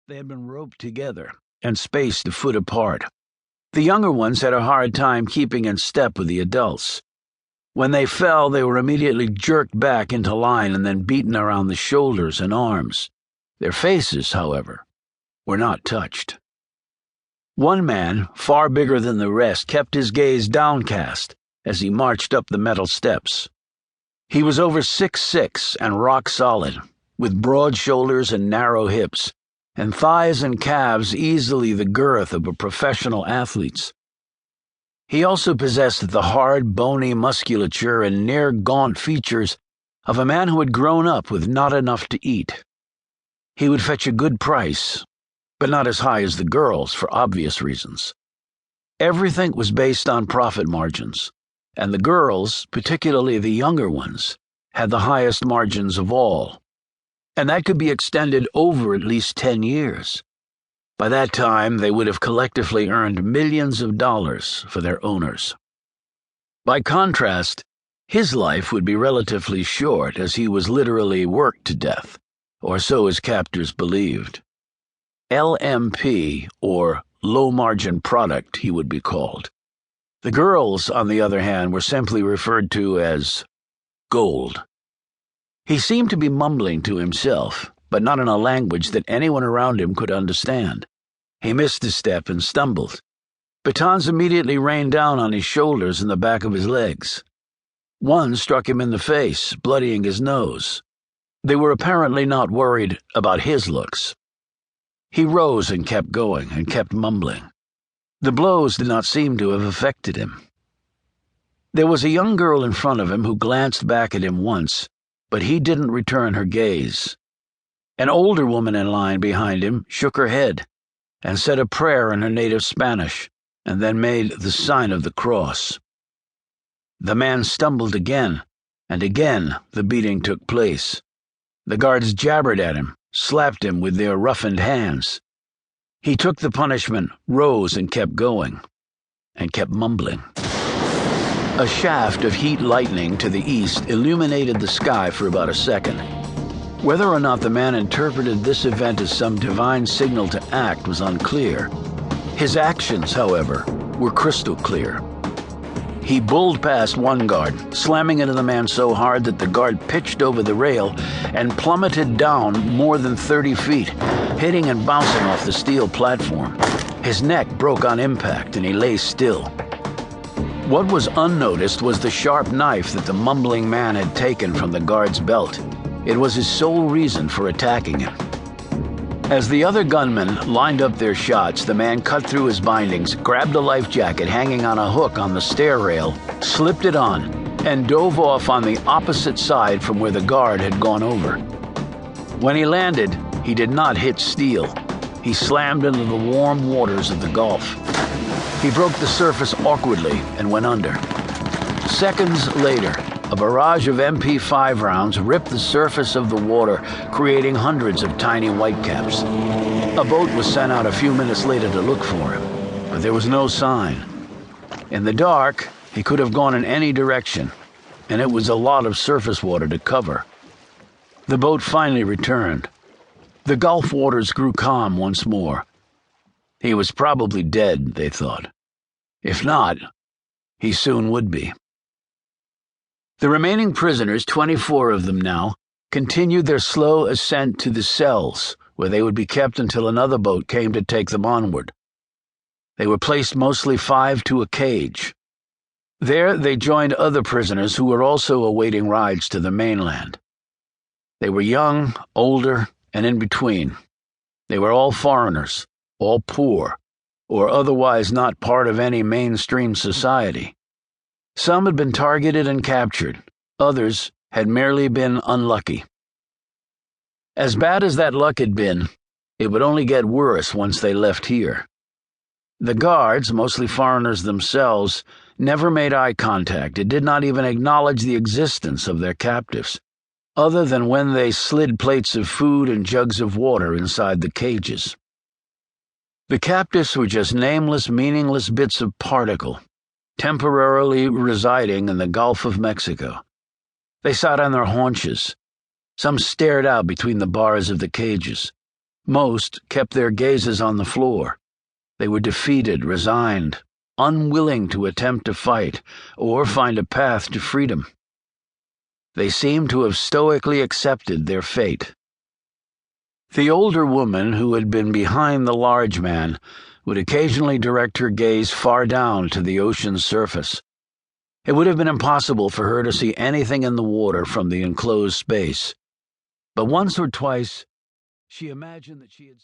They had been roped together and spaced a foot apart. The younger ones had a hard time keeping in step with the adults. When they fell, they were immediately jerked back into line and then beaten around the shoulders and arms. Their faces, however, were not touched. One man, far bigger than the rest, kept his gaze downcast as he marched up the metal steps. He was over 6'6" and rock solid, with broad shoulders and narrow hips, and thighs and calves easily the girth of a professional athlete's. He also possessed the hard, bony musculature and near-gaunt features of a man who had grown up with not enough to eat. He would fetch a good price, but not as high as the girls for obvious reasons. Everything was based on profit margins, and the girls, particularly the younger ones, had the highest margins of all. And that could be extended over at least 10 years. By that time, they would have collectively earned millions of dollars for their owners. By contrast, his life would be relatively short, as he was literally worked to death, or so his captors believed. LMP, or low-margin product, he would be called. The girls, on the other hand, were simply referred to as gold. He seemed to be mumbling to himself, but not in a language that anyone around him could understand. He missed a step and stumbled. Batons immediately rained down on his shoulders and the back of his legs. One struck him in the face, bloodying his nose. They were apparently not worried about his looks. He rose and kept going, and kept mumbling. The blows did not seem to have affected him. There was a young girl in front of him who glanced back at him once, but he didn't return her gaze. An older woman in line behind him shook her head and said a prayer in her native Spanish, and then made the sign of the cross. The man stumbled again, and again the beating took place. The guards jabbered at him, slapped him with their roughened hands. He took the punishment, rose and kept going, and kept mumbling. A shaft of heat lightning to the east illuminated the sky for about a second. Whether or not the man interpreted this event as some divine signal to act was unclear. His actions, however, were crystal clear. He bulled past one guard, slamming into the man so hard that the guard pitched over the rail and plummeted down more than 30 feet, hitting and bouncing off the steel platform. His neck broke on impact and he lay still. What was unnoticed was the sharp knife that the mumbling man had taken from the guard's belt. It was his sole reason for attacking him. As the other gunmen lined up their shots, the man cut through his bindings, grabbed a life jacket hanging on a hook on the stair rail, slipped it on, and dove off on the opposite side from where the guard had gone over. When he landed, he did not hit steel. He slammed into the warm waters of the Gulf. He broke the surface awkwardly and went under. Seconds later, a barrage of MP5 rounds ripped the surface of the water, creating hundreds of tiny whitecaps. A boat was sent out a few minutes later to look for him, but there was no sign. In the dark, he could have gone in any direction, and it was a lot of surface water to cover. The boat finally returned. The Gulf waters grew calm once more. He was probably dead, they thought. If not, he soon would be. The remaining prisoners, 24 of them now, continued their slow ascent to the cells, where they would be kept until another boat came to take them onward. They were placed mostly 5 to a cage. There they joined other prisoners who were also awaiting rides to the mainland. They were young, older, and in between. They were all foreigners, all poor, or otherwise not part of any mainstream society. Some had been targeted and captured. Others had merely been unlucky. As bad as that luck had been, it would only get worse once they left here. The guards, mostly foreigners themselves, never made eye contact and did not even acknowledge the existence of their captives, other than when they slid plates of food and jugs of water inside the cages. The captives were just nameless, meaningless bits of particle, temporarily residing in the Gulf of Mexico. They sat on their haunches. Some stared out between the bars of the cages. Most kept their gazes on the floor. They were defeated, resigned, unwilling to attempt to fight or find a path to freedom. They seemed to have stoically accepted their fate. The older woman, who had been behind the large man, would occasionally direct her gaze far down to the ocean's surface. It would have been impossible for her to see anything in the water from the enclosed space, but once or twice she imagined that she had